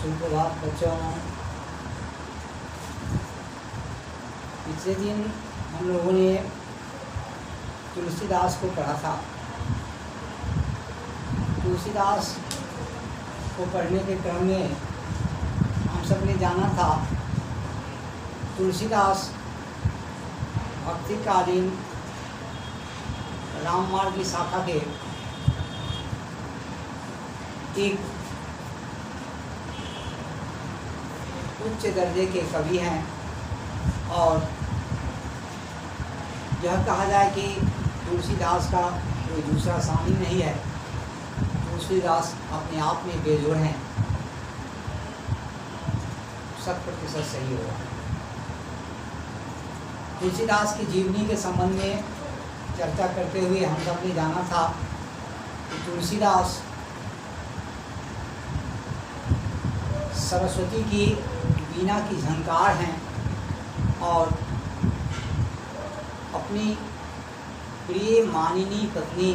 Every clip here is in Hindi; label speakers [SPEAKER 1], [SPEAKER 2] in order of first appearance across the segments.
[SPEAKER 1] सुप्रभात बच्चों। पिछले दिन हम लोगों ने तुलसीदास को पढ़ा था। तुलसीदास को पढ़ने के क्रम में हम सब ने जाना था तुलसीदास भक्तिकालीन राम मार्ग की शाखा के एक उच्च दर्जे के कवि हैं और यह कहा जाए कि तुलसीदास का कोई दूसरा सानी नहीं है। तुलसीदास अपने आप में बेजोड़ हैं, 100% सही होगा। तुलसीदास की जीवनी के संबंध में चर्चा करते हुए हम सब ने जाना था कि तुलसीदास सरस्वती की वीणा की झंकार हैं और अपनी प्रिय मानिनी पत्नी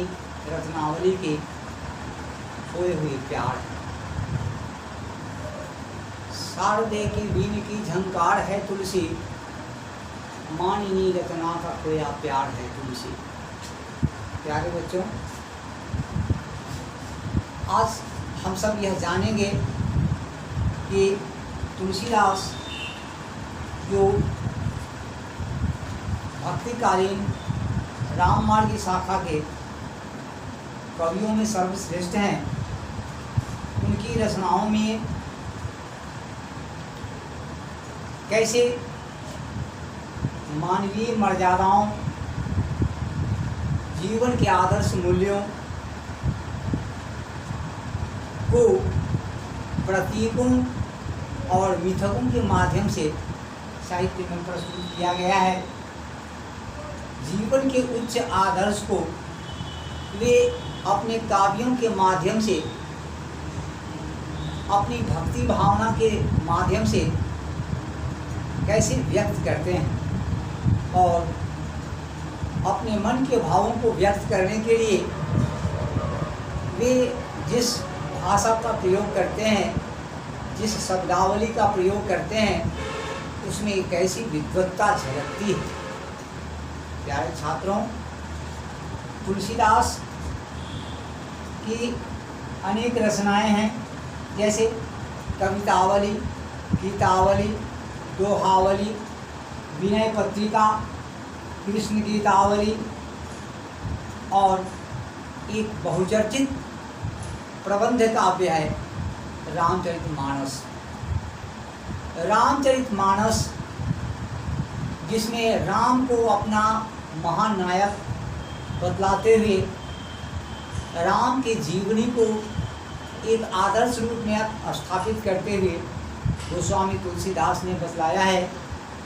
[SPEAKER 1] रत्नावली के खोए हुए प्यार है। शारदे की वीण की झंकार है तुलसी, मानिनी रत्ना का खोया प्यार है तुलसी। प्यारे बच्चों, आज हम सब यह जानेंगे कि तुलसीदास जो भक्तिकालीन राम मार्ग की शाखा के कवियों में सर्वश्रेष्ठ हैं, उनकी रचनाओं में कैसे मानवीय मर्यादाओं, जीवन के आदर्श मूल्यों को प्रतीकों और मिथकों के माध्यम से साहित्य में प्रस्तुत किया गया है। जीवन के उच्च आदर्श को वे अपने काव्यों के माध्यम से, अपनी भक्ति भावना के माध्यम से कैसे व्यक्त करते हैं और अपने मन के भावों को व्यक्त करने के लिए वे जिस भाषा का प्रयोग करते हैं, जिस शब्दावली का प्रयोग करते हैं, उसमें एक ऐसी विद्वत्ता झलकती है। प्यारे छात्रों, तुलसीदास की अनेक रचनाएं हैं, जैसे कवितावली, गीतावली, दोहावली, विनय पत्रिका, कृष्ण गीतावली और एक बहुचर्चित प्रबंध काव्य है रामचरितमानस। रामचरितमानस जिसमें राम को अपना महानायक बतलाते हुए राम के जीवनी को एक आदर्श रूप में स्थापित करते हुए गोस्वामी तुलसीदास ने बतलाया है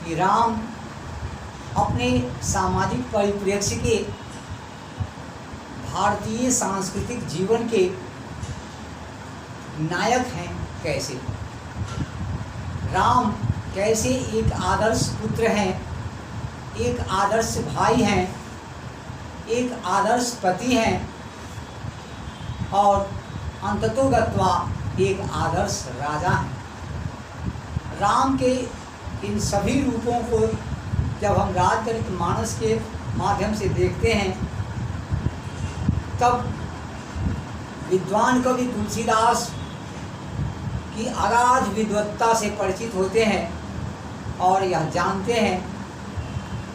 [SPEAKER 1] कि राम अपने सामाजिक परिप्रेक्ष्य के, भारतीय सांस्कृतिक जीवन के नायक हैं। कैसे राम कैसे एक आदर्श पुत्र हैं, एक आदर्श भाई हैं, एक आदर्श पति हैं और अंततोगत्वा एक आदर्श राजा हैं। राम के इन सभी रूपों को जब हम रामचरितमानस के माध्यम से देखते हैं, तब विद्वान कवि तुलसीदास की अगाध विद्वत्ता से परिचित होते हैं और यह जानते हैं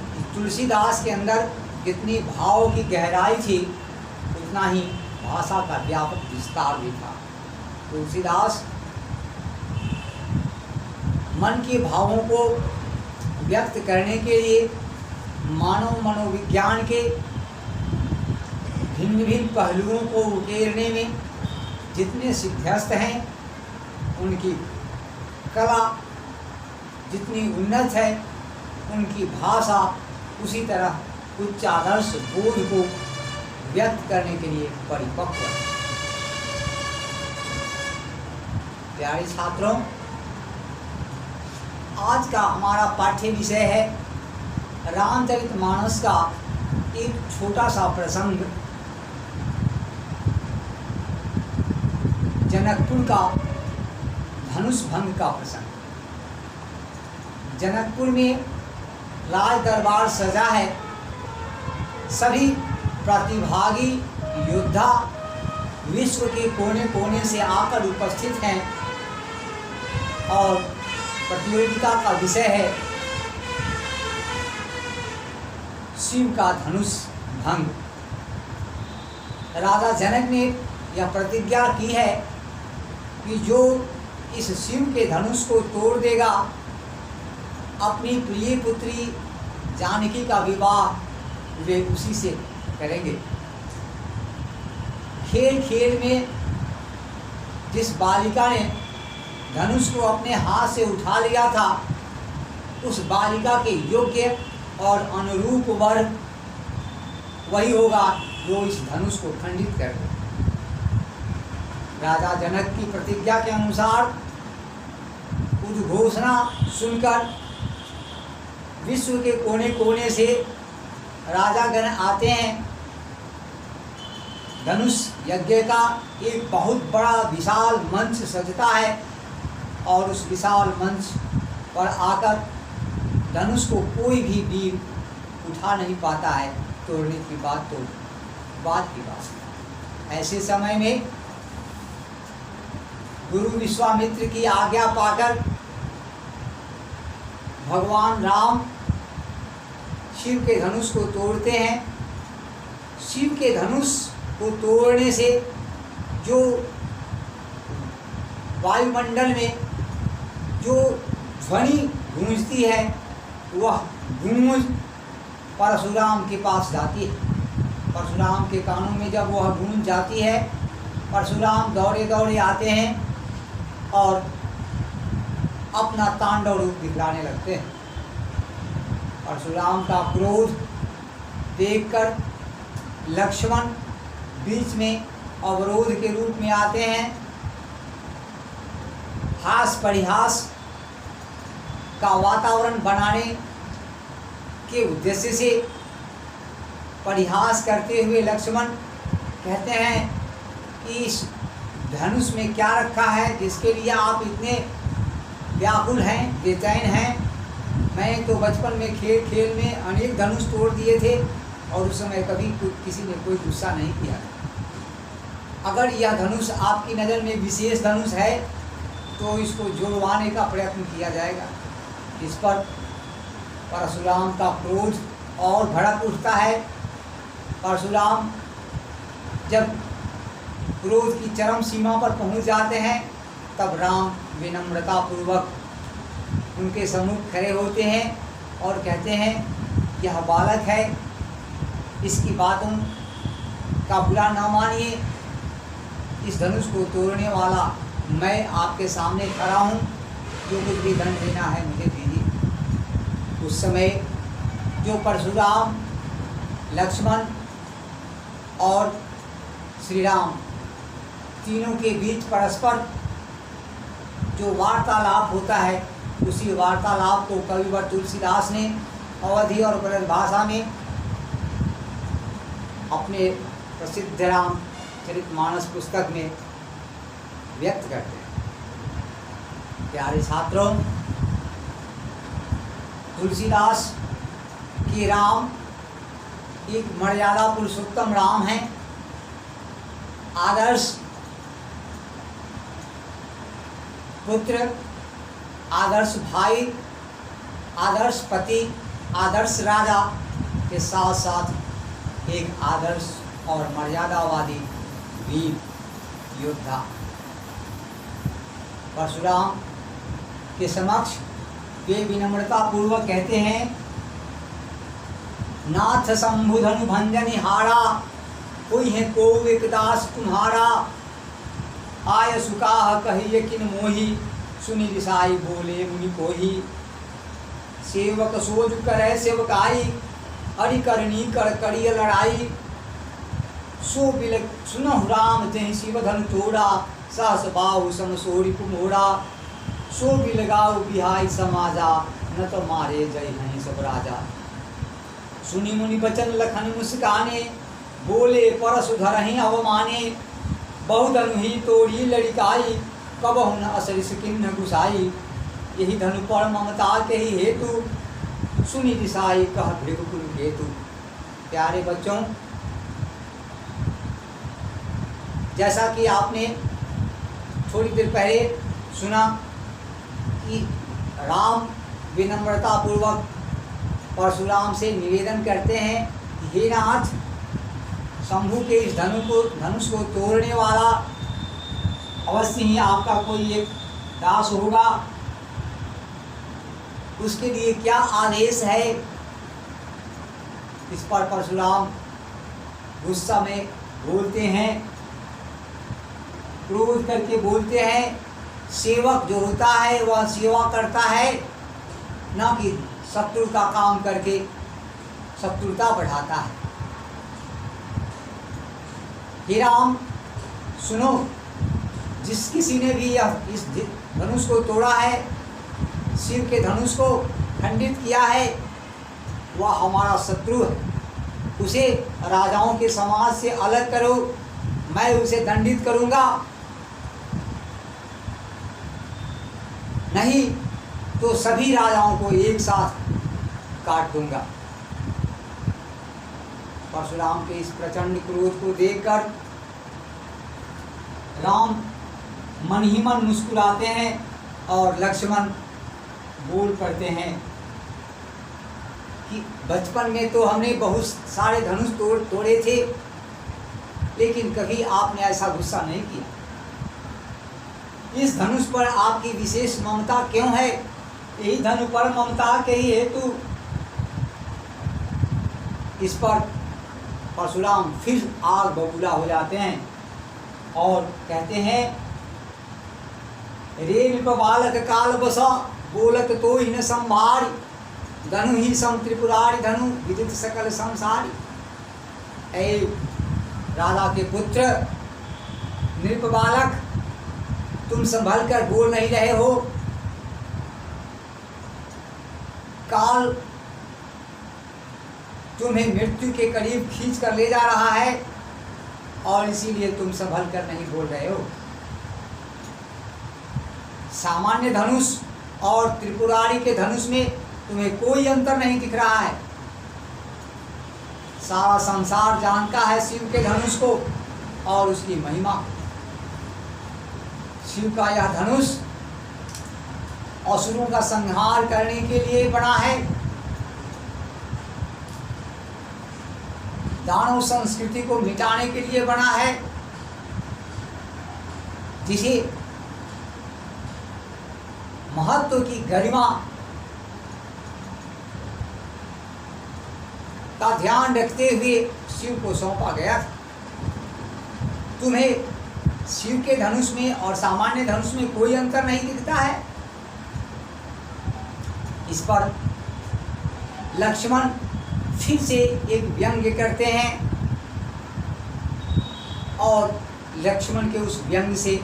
[SPEAKER 1] कि तुलसीदास के अंदर जितनी भाव की गहराई थी, उतना ही भाषा का व्यापक विस्तार भी था। तुलसीदास मन के भावों को व्यक्त करने के लिए मानव मनोविज्ञान के भिन्न भिन्न पहलुओं को उकेरने में जितने सिद्धहस्त हैं, उनकी कला जितनी उन्नत है, उनकी भाषा उसी तरह उच्च आदर्श बोध को व्यक्त करने के लिए परिपक्व है। प्यारे छात्रों, आज का हमारा पाठ्य विषय है रामचरितमानस का एक छोटा सा प्रसंग, जनकपुर का धनुष भंग का प्रसंग। जनकपुर में राज दरबार सजा है। सभी प्रतिभागी योद्धा विश्व के कोने कोने से आकर उपस्थित हैं और प्रतियोगिता का विषय है शिव का धनुष भंग। राजा जनक ने यह प्रतिज्ञा की है कि जो इस शिव के धनुष को तोड़ देगा, अपनी प्रिय पुत्री जानकी का विवाह वे उसी से करेंगे। खेल खेल में जिस बालिका ने धनुष को अपने हाथ से उठा लिया था, उस बालिका के योग्य और अनुरूप वर वही होगा जो इस धनुष को खंडित कर दे। राजा जनक की प्रतिज्ञा के अनुसार उद्घोषणा सुनकर विश्व के कोने कोने से राजागण आते हैं। धनुष यज्ञ का एक बहुत बड़ा विशाल मंच सजता है और उस विशाल मंच पर आकर धनुष को कोई भी वीर उठा नहीं पाता है। तोड़ने की बात तो बात की बात। ऐसे समय में गुरु विश्वामित्र की आज्ञा पाकर भगवान राम शिव के धनुष को तोड़ते हैं। शिव के धनुष को तोड़ने से जो वायुमंडल में जो ध्वनि गूंजती है, वह गूंज परशुराम के पास जाती है। परशुराम के कानों में जब वह गूंज जाती है, परशुराम दौड़े दौड़े आते हैं और अपना तांडव रूप दिखलाने लगते हैं। परशुराम का क्रोध देखकर लक्ष्मण बीच में अवरोध के रूप में आते हैं। हास परिहास का वातावरण बनाने के उद्देश्य से परिहास करते हुए लक्ष्मण कहते हैं कि इस धनुष में क्या रखा है जिसके लिए आप इतने व्याकुल हैं, बेचैन हैं। मैं तो बचपन में खेल खेल में अनेक धनुष तोड़ दिए थे और उस समय कभी किसी ने कोई गुस्सा नहीं किया। अगर यह धनुष आपकी नज़र में विशेष धनुष है तो इसको जोड़वाने का प्रयत्न किया जाएगा। इस पर परशुराम का क्रोध और भड़क उठता है। परशुराम जब क्रोध की चरम सीमा पर पहुंच जाते हैं, तब राम विनम्रता पूर्वक उनके सम्मुख खड़े होते हैं और कहते हैं यह बालक है, इसकी बातों का बुरा ना मानिए। इस धनुष को तोड़ने वाला मैं आपके सामने खड़ा हूँ, जो कुछ भी दंड देना है मुझे दीजिए। उस समय जो परशुराम, लक्ष्मण और श्री राम तीनों के बीच परस्पर जो वार्तालाप होता है, उसी वार्तालाप को कविवर तुलसीदास ने अवधि और ब्रज भाषा में अपने प्रसिद्ध रामचरितमानस पुस्तक में व्यक्त करते हैं। प्यारे छात्रों, तुलसीदास की राम एक मर्यादा पुरुषोत्तम राम है, आदर्श पुत्र, आदर्श भाई, आदर्श पति, आदर्श राजा के साथ साथ एक आदर्श और मर्यादावादी वीर योद्धा। परशुराम के समक्ष वे विनम्रता पूर्वक कहते हैं, नाथ शंभुधनु भंजनि हारा, कोई है को एक दास तुम्हारा। आय सुकाह कहिए किन मोही, सुनि रिसाई बोले मुनि कोही। सेवक सोज करे सेवकाई, हरि करनी कर करिय लड़ाई। सो बिल सुनहु राम तेहि शिव धनु तोड़ा, सहस बाहु सम सोरी कुमोड़ा। सो बिल गाओ बिहाई समाजा, न तो मारे जय हैं सब राजा। सुनि मुनि बचन लखन मुस्काने, बोले परसु धरहि अवमाने। बहुत अनुही तोड़ी लड़िकाई, कब न असरिस किन्न गुसाई, यही धनु पर ममता के ही हेतु, सुनी दिशाई कह भृगुकुल केतु। प्यारे बच्चों, जैसा कि आपने थोड़ी देर पहले सुना कि राम विनम्रता पूर्वक परशुराम से निवेदन करते हैं कि हे नाथ, शंभु के इस धनुष को तोड़ने वाला अवश्य ही आपका कोई एक दास होगा, उसके लिए क्या आदेश है। इस पर परशुराम गुस्सा में बोलते हैं, क्रोध करके बोलते हैं, सेवक जो होता है वह सेवा करता है, न कि शत्रु का काम करके शत्रुता बढ़ाता है। हे राम, सुनो, जिस किसी ने भी इस धनुष को तोड़ा है, शिव के धनुष को खंडित किया है, वह हमारा शत्रु है। उसे राजाओं के समाज से अलग करो, मैं उसे दंडित करूंगा, नहीं तो सभी राजाओं को एक साथ काट दूंगा। परशुराम के इस प्रचंड क्रोध को देखकर राम मन ही मन मुस्कुराते हैं और लक्ष्मण बोल पड़ते हैं कि बचपन में तो हमने बहुत सारे धनुष तोड़े थे, लेकिन कभी आपने ऐसा गुस्सा नहीं किया। इस धनुष पर आपकी विशेष ममता क्यों है? यही धनु पर ममता के ही हेतु। इस पर परशुराम फिर आग बबूला हो जाते हैं और कहते हैं, रे नृप बालक काल बसा, बोलत तो ही न संभारी, धनु ही सम त्रिपुरारी, धनु विदित सकल संसारी। ऐ राजा के पुत्र नृप बालक, तुम संभल कर बोल नहीं रहे हो। काल तुम्हें मृत्यु के करीब खींच कर ले जा रहा है और इसीलिए तुम संभल कर नहीं बोल रहे हो। सामान्य धनुष और त्रिपुरारी के धनुष में तुम्हें कोई अंतर नहीं दिख रहा है। सारा संसार जानता है शिव के धनुष को और उसकी महिमा। शिव का यह धनुष असुरों का संहार करने के लिए बना है। दानव संस्कृति को मिटाने के लिए बना है, जिसे महत्व की गरिमा का ध्यान रखते हुए शिव को सौंपा गया। तुम्हें शिव के धनुष में और सामान्य धनुष में कोई अंतर नहीं दिखता है। इस पर लक्ष्मण फिर से एक व्यंग्य करते हैं और लक्ष्मण के उस व्यंग्य से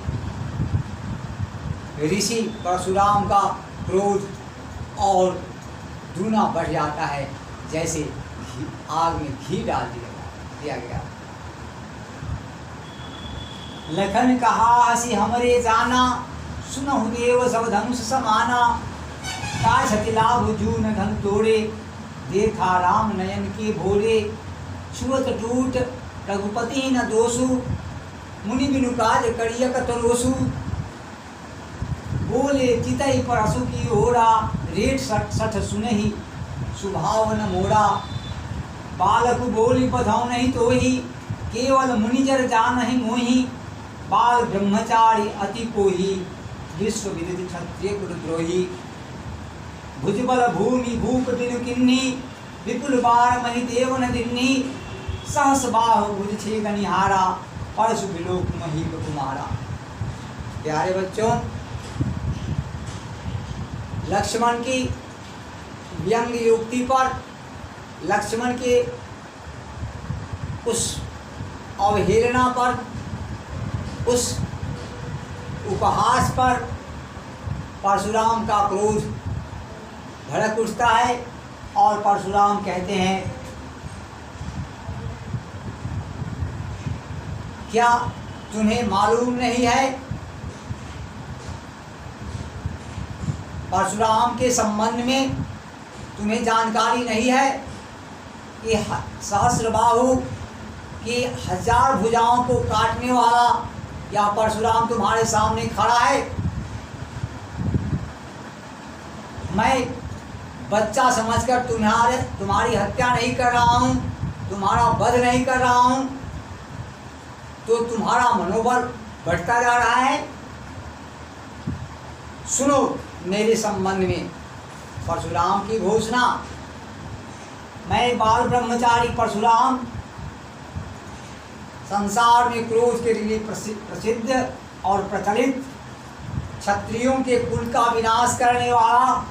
[SPEAKER 1] ऋषि परशुराम का क्रोध और दूना बढ़ जाता है, जैसे आग में घी डाल दिया गया। लखन कहा हसी हमरे जाना, सुनहु देव सब धनुष समाना, का क्षति लाभ जून धन तोड़े, देखा राम नयन के भोरे, छुअत टूट रघुपति न दोषु, मुनि बिनु काज करियक तरोसु, बोले चितई परसु की ओरा, रेट सठ सुनहि सुभावन मोरा, बालक बोली बधौ नहीं तोहि, केवल मुनिजर जानहि मोहि, बाल ब्रह्मचारी अति कोहि, विश्व विदित क्षत्रिय कुलद्रोही, भुजबल भूमि भूप बिनु किन्नी, विपुल बार महि देव न दिन्नी, सहस बाहु भुज छे गनिहारा, परशु बिलोक महीप कुमारा। प्यारे बच्चों, लक्ष्मण की व्यंग युक्ति पर, लक्ष्मण के उस अवहेलना पर, उस उपहास पर परशुराम का क्रोध भड़क उठता है और परशुराम कहते हैं, क्या तुम्हें मालूम नहीं है परशुराम के संबंध में तुम्हें जानकारी नहीं है कि सहस्रबाहु की 1000 भुजाओं को काटने वाला या परशुराम तुम्हारे सामने खड़ा है। मैं बच्चा समझकर तुम्हारी हत्या नहीं कर रहा हूँ, तुम्हारा वध नहीं कर रहा हूँ, तो तुम्हारा मनोबल बढ़ता जा रहा है। सुनो मेरे संबंध में परशुराम की घोषणा। मैं बाल ब्रह्मचारी परशुराम संसार में क्रोध के लिए प्रसिद्ध और प्रचलित क्षत्रियों के कुल का विनाश करने वाला,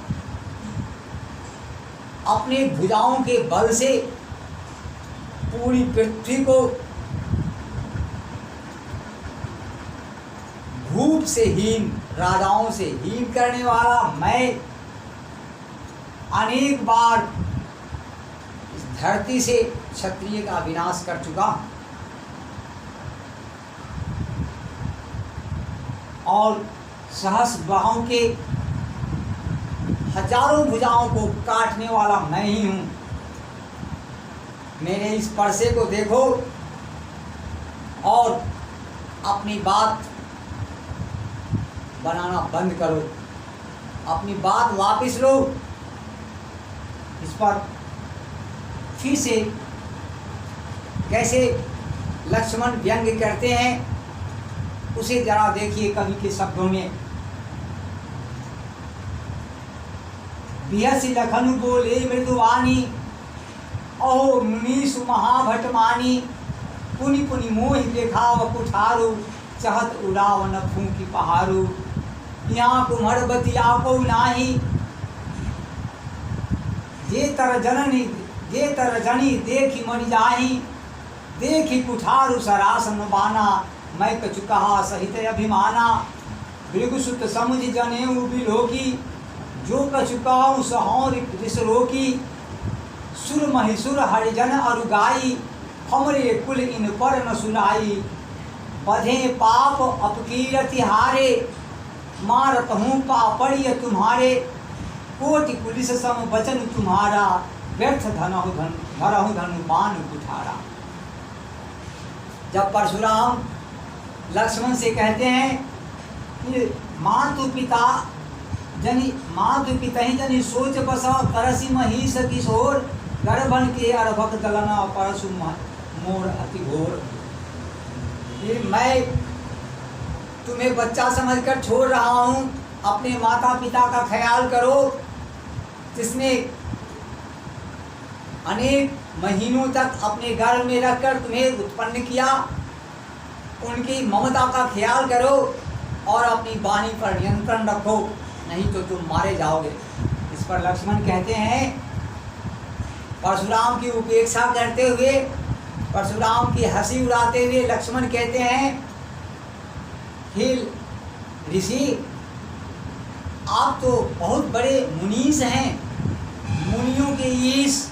[SPEAKER 1] अपनी भुजाओं के बल से पूरी पृथ्वी को भूप से हीन, राजाओं से हीन करने वाला मैं अनेक बार इस धरती से क्षत्रिय का विनाश कर चुका हूं और सहस्रबाहों के हजारों भुजाओं को काटने वाला मैं ही हूं। मेरे इस परसे को देखो और अपनी बात बनाना बंद करो, अपनी बात वापस लो। इस पर फिर से कैसे लक्ष्मण व्यंग्य करते हैं उसे जरा देखिए कवि के शब्दों में। बिहसी लखनु बोले मृदुवानी, अहो मुनीसु महाभटमानी, पुनि पुनि मोहि देखाव कुठारू, चहत उड़ावन फूंकी पहारू, यहाँ कुम्हर बतिया को नाही, जे तर जनी देखी मरि जाही, देखी कुठारू सरासन बाना, मैं कछु कहा सहित अभिमाना, भृगुसुत समुझ जनेऊ बिलोकी, जो कछु कहूँ सहों ऋष रोकी, सुर महिसुर हरिजन अरुगाई, हमरे कुल इन पर न सुनाई, बधे पाप अपकीरति हारे, मारत हूँ पापड़िय तुम्हारे, कोटि पुलिस सम वचन तुम्हारा, व्यर्थ धरहु धनु बाण कुठारा। जब परशुराम लक्ष्मण से कहते हैं कि मातु पिता ही जनी सोच बसा, करसी महिष किशोर, गर्भन के अर्भक दलना परशु मोर अति घोर। मैं तुम्हें बच्चा समझकर छोड़ रहा हूँ, अपने माता पिता का ख्याल करो, जिसने अनेक महीनों तक अपने गर्भ में रखकर तुम्हें उत्पन्न किया, उनकी ममता का ख्याल करो और अपनी वाणी पर नियंत्रण रखो, नहीं तो तुम मारे जाओगे। इस पर लक्ष्मण कहते हैं, परशुराम की उपेक्षा करते हुए, परशुराम की हंसी उड़ाते हुए लक्ष्मण कहते हैं, हे ऋषि, आप तो बहुत बड़े मुनीष हैं, मुनियों के ईश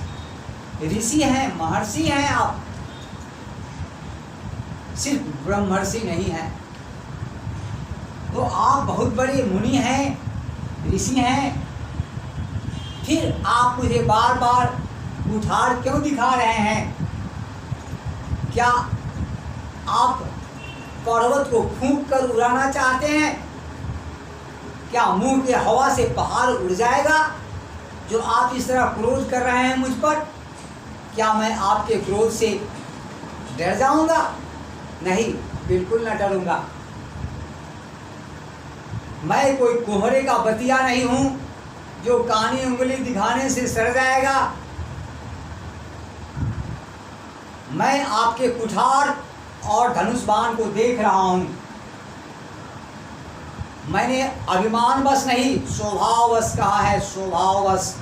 [SPEAKER 1] ऋषि हैं, महर्षि हैं, आप सिर्फ ब्रह्मर्षि नहीं हैं। तो आप बहुत बड़े मुनि हैं, ऋषि हैं, फिर आप मुझे बार बार कुठार क्यों दिखा रहे हैं? क्या आप पर्वत को फूंक कर उड़ाना चाहते हैं? क्या मुंह के हवा से पहाड़ उड़ जाएगा जो आप इस तरह क्रोध कर रहे हैं मुझ पर? क्या मैं आपके क्रोध से डर जाऊंगा? नहीं, बिल्कुल न डरूंगा। मैं कोई कोहरे का बतिया नहीं हूं जो कानी उंगली दिखाने से सड़ जाएगा। मैं आपके कुठार और धनुष बाण को देख रहा हूं। मैंने अभिमानवश नहीं, स्वभाववश कहा है, स्वभाववश।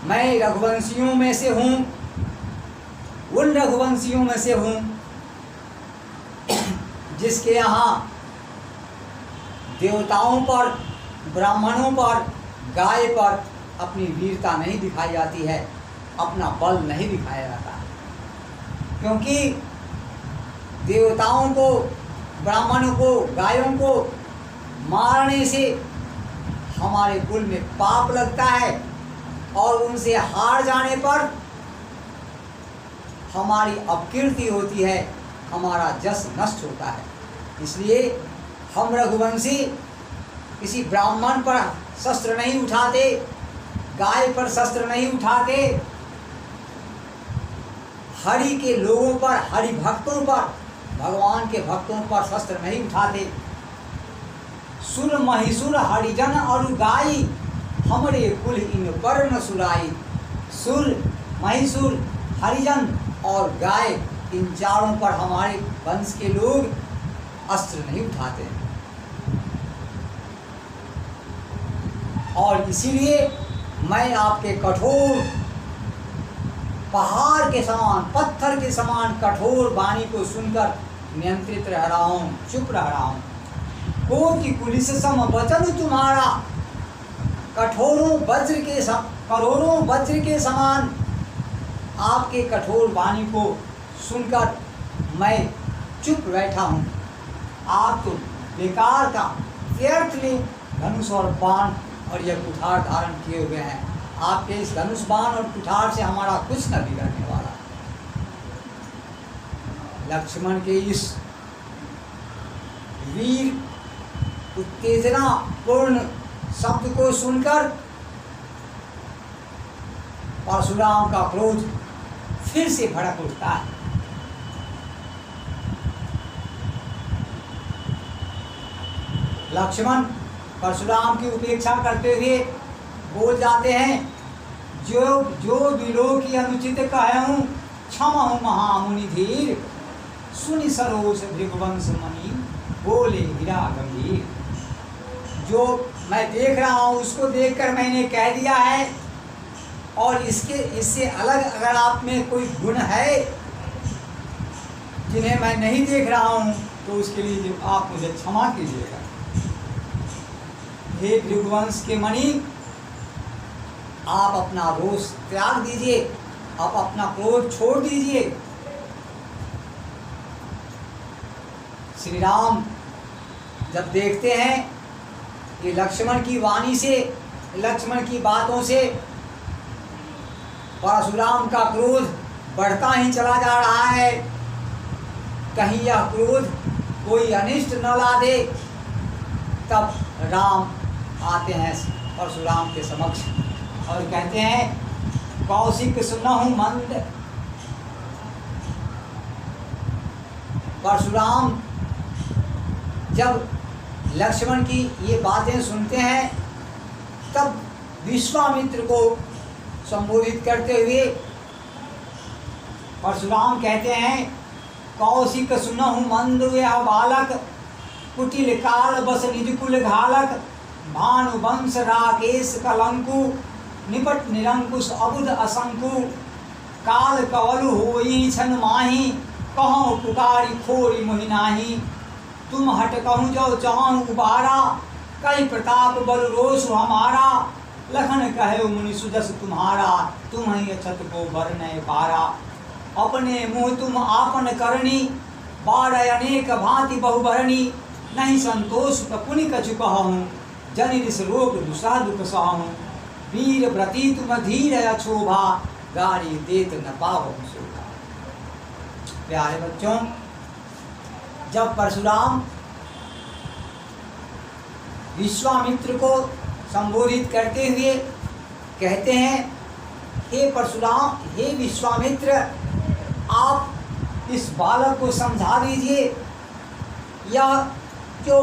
[SPEAKER 1] मैं रघुवंशियों में से हूं, उन रघुवंशियों में से हूं जिसके यहाँ देवताओं पर, ब्राह्मणों पर, गाय पर अपनी वीरता नहीं दिखाई जाती है, अपना बल नहीं दिखाया जाता, क्योंकि देवताओं को, ब्राह्मणों को, गायों को मारने से हमारे कुल में पाप लगता है और उनसे हार जाने पर हमारी अपकीर्ति होती है, हमारा जस नष्ट होता है। इसलिए हम रघुवंशी किसी ब्राह्मण पर शस्त्र नहीं उठाते, गाय पर शस्त्र नहीं उठाते, हरि के लोगों पर, हरि भक्तों पर, भगवान के भक्तों पर शस्त्र नहीं उठाते। सुर महिसुर हरिजन और गाई, हमरे कुल इन पर न सुराई। सुर महिसुर हरिजन और गाय, इन चारों पर हमारे वंश के लोग अस्त्र नहीं उठाते। और इसीलिए मैं आपके कठोर पहाड़ के समान, पत्थर के समान कठोर वाणी को सुनकर नियंत्रित रह रहा हूँ, चुप रह रहा हूँ। कोटि पुलिस सम वचन तुम्हारा, कठोरों वज्र के समान आपके कठोर वाणी को सुनकर मैं चुप बैठा हूँ। आप तो बेकार का व्यर्थ में धनुष और बाण और यह कुठार धारण किए हुए हैं। आपके इस धनुष बाण और कुठार से हमारा कुछ न बिगड़ने वाला। लक्ष्मण के इस वीर उत्तेजना पूर्ण शब्द को सुनकर परशुराम का क्रोध फिर से भड़क उठता है। लक्ष्मण परशुराम की उपेक्षा करते हुए बोल जाते हैं, जो बिलो की अनुचित कहूँ क्षमा महामुनि धीर, सुनि सरोज भृगुवंश मणि बोले हीरा गंभीर। जो मैं देख रहा हूँ उसको देखकर मैंने कह दिया है, और इससे अलग अगर आप में कोई गुण है जिन्हें मैं नहीं देख रहा हूँ तो उसके लिए आप मुझे क्षमा कीजिएगा। हे भृगुवंश के मणि, आप अपना रोष त्याग दीजिए, आप अपना क्रोध छोड़ दीजिए। श्री राम जब देखते हैं कि लक्ष्मण की वाणी से, लक्ष्मण की बातों से परशुराम का क्रोध बढ़ता ही चला जा रहा है, कहीं यह क्रोध कोई अनिष्ट न ला दे, तब राम आते हैं परशुराम के समक्ष और कहते हैं, कौशिक सुनहु मंद। परशुराम जब लक्ष्मण की ये बातें सुनते हैं तब विश्वामित्र को संबोधित करते हुए परशुराम कहते हैं, कौशिक सुनहु मंद यह बालक, कुटिल काल बस निज कुल घालक, भानु वंश राकेश कलंकु, निपट निरंकुश अबुध असंकु, काल कवलु होई छन माही, कहूँ पुकारी खोरी मोहि नाही, तुम हट कहूँ जो चाहूँ उबारा, कई प्रताप बल रोष हमारा, लखन कहे मुनि सुजस तुम्हारा, तुम ही अछत को बरनय पारा, अपने मुँह तुम आपन करनी, बारह अनेक भांति बहुभरणी, नहीं संतोष पुनि कछु कहूँ, जनि रिस रोग दुसा दुख सहूँ, वीर व्रती तुम धीर अछोभा, गाड़ी देत न पावो शोभा। प्यारे बच्चों, जब परशुराम विश्वामित्र को संबोधित करते हुए कहते हैं, हे परशुराम, हे विश्वामित्र, आप इस बालक को समझा दीजिए, यह जो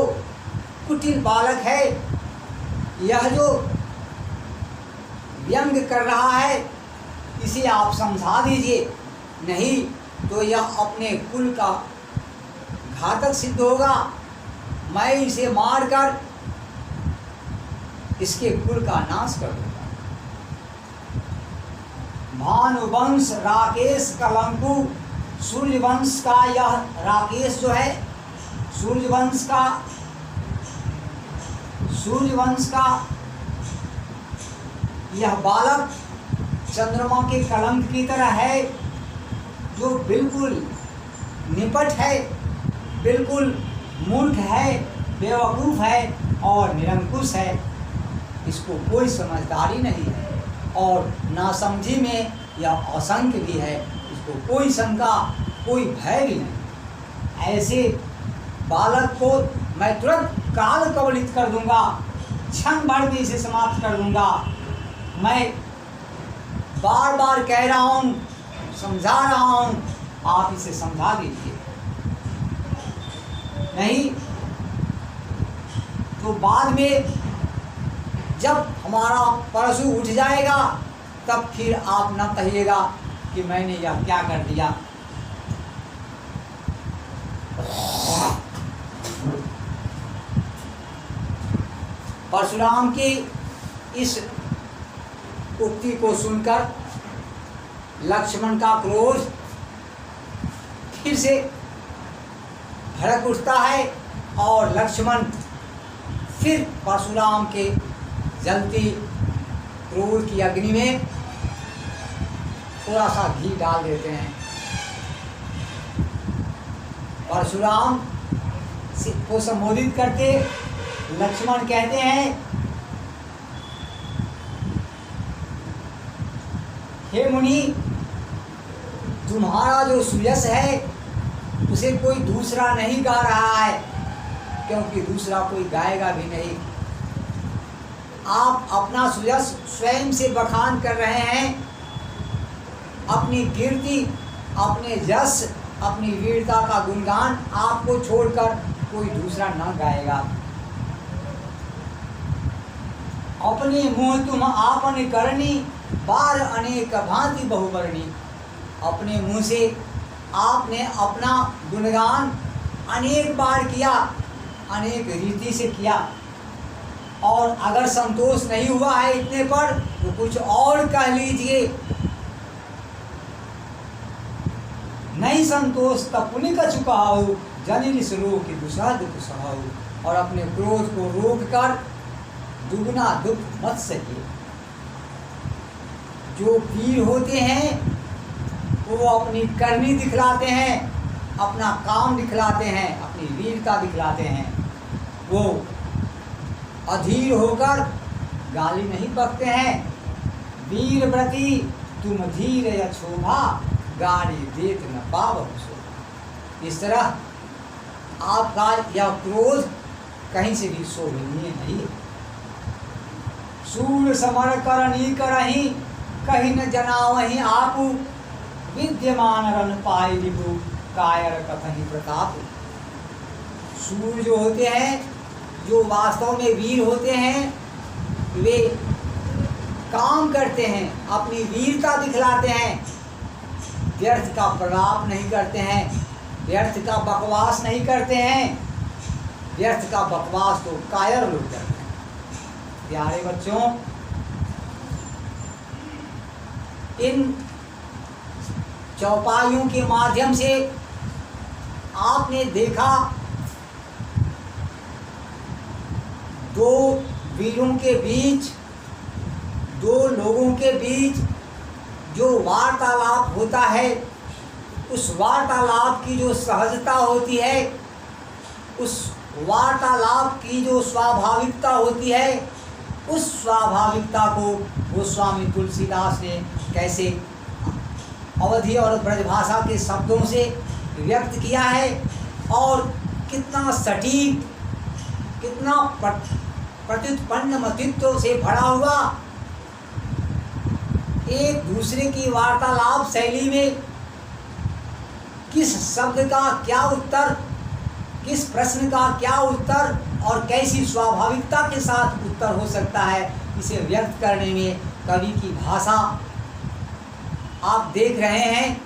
[SPEAKER 1] कुटिल बालक है, यह जो व्यंग कर रहा है, इसे आप समझा दीजिए, नहीं तो यह अपने कुल का घातक सिद्ध होगा। मैं इसे मारकर इसके कुल का नाश कर दूंगा। भानुवंश राकेश कलंकु, सूर्यवंश का यह राकेश जो है, सूर्यवंश का यह बालक चंद्रमा के कलंक की तरह है, जो बिल्कुल निपट है, बिल्कुल मूर्ख है, बेवकूफ़ है और निरंकुश है। इसको कोई समझदारी नहीं है और नासमझी में यह असंख्य भी है, इसको कोई शंका कोई भय भी नहीं। ऐसे बालक को मैं तुरंत काल कवलित कर दूंगा, क्षण भर में इसे समाप्त कर दूंगा। मैं बार बार कह रहा हूँ, समझा रहा हूँ, आप इसे समझा दीजिए। नहीं तो बाद में जब हमारा परशु उठ जाएगा तब फिर आप न कहिएगा कि मैंने यह क्या कर दिया। परशुराम की इस उक्ति को सुनकर लक्ष्मण का क्रोध फिर से भड़क उठता है और लक्ष्मण फिर परशुराम के जलती क्रोध की अग्नि में थोड़ा सा घी डाल देते हैं। परशुराम को संबोधित करके लक्ष्मण कहते हैं, हे मुनि, तुम्हारा जो सुयश है उसे कोई दूसरा नहीं गा रहा है, क्योंकि दूसरा कोई गाएगा भी नहीं। आप अपना सुयश स्वयं से बखान कर रहे हैं, अपनी कीर्ति, अपने यश, अपनी वीरता का गुणगान आपको छोड़कर कोई दूसरा न गाएगा। अपने मुँह तुम आपने करनी, बार अनेक भांति बहुवर्णी। अपने मुँह से आपने अपना गुणगान अनेक बार किया, अनेक रीति से किया, और अगर संतोष नहीं हुआ है इतने पर तो कुछ और कह लीजिए। नहीं संतोष तब पुण्य का चुकाओ, जनिल स्वरूप की दूसरा दुख सहाओ। और अपने क्रोध को रोक कर दुगना दुख मत सहिए। जो वीर होते हैं वो अपनी करनी दिखलाते हैं, अपना काम दिखलाते हैं, अपनी वीरता दिखलाते हैं। वो अधीर होकर गाली नहीं बकते हैं। वीर व्रती तुम धीर या क्षोभा, गाली देत न पाव शोभा। इस तरह आपका यह क्रोध कहीं से भी शोभनीय नहीं है। सूर समर करनी करही, कहीं न जनावही आपू, विद्यमान रन पाए रिपु, कायर कथहि प्रताप। सूर जो होते हैं, जो वास्तव में वीर होते हैं, वे काम करते हैं, अपनी वीरता दिखलाते हैं, व्यर्थ का प्रलाप नहीं करते हैं, व्यर्थ का बकवास नहीं करते हैं। व्यर्थ का बकवास तो कायर लोग करते हैं। प्यारे बच्चों, इन चौपाइयों के माध्यम से आपने देखा दो वीरों के बीच, दो लोगों के बीच जो वार्तालाप होता है, उस वार्तालाप की जो सहजता होती है, उस वार्तालाप की जो स्वाभाविकता होती है, उस स्वाभाविकता को गोस्वामी तुलसीदास ने कैसे अवधि और ब्रजभाषा के शब्दों से व्यक्त किया है, और कितना सटीक, कितना प्रत्युत्पन्न मतित्व से भरा हुआ एक दूसरे की वार्तालाप शैली में किस शब्द का क्या उत्तर, किस प्रश्न का क्या उत्तर और कैसी स्वाभाविकता के साथ उत्तर हो सकता है, इसे व्यक्त करने में कवि की भाषा आप देख रहे हैं।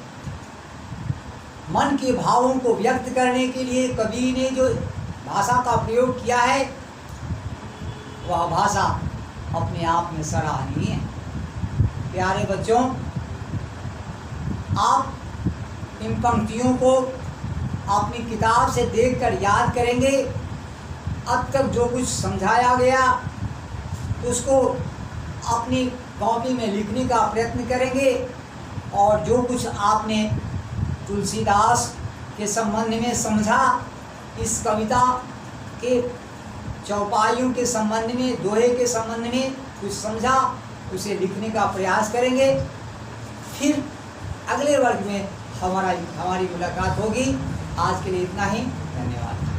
[SPEAKER 1] मन के भावों को व्यक्त करने के लिए कवि ने जो भाषा का प्रयोग किया है, वह भाषा अपने आप में सराहनीय है। प्यारे बच्चों, आप इन पंक्तियों को अपनी किताब से देखकर याद करेंगे। अब तक जो कुछ समझाया गया उसको अपनी कॉपी में लिखने का प्रयत्न करेंगे, और जो कुछ आपने तुलसीदास के संबंध में समझा, इस कविता के चौपाइयों के संबंध में, दोहे के संबंध में कुछ समझा, उसे लिखने का प्रयास करेंगे। फिर अगले वर्ग में हमारी मुलाकात होगी। आज के लिए इतना ही, धन्यवाद।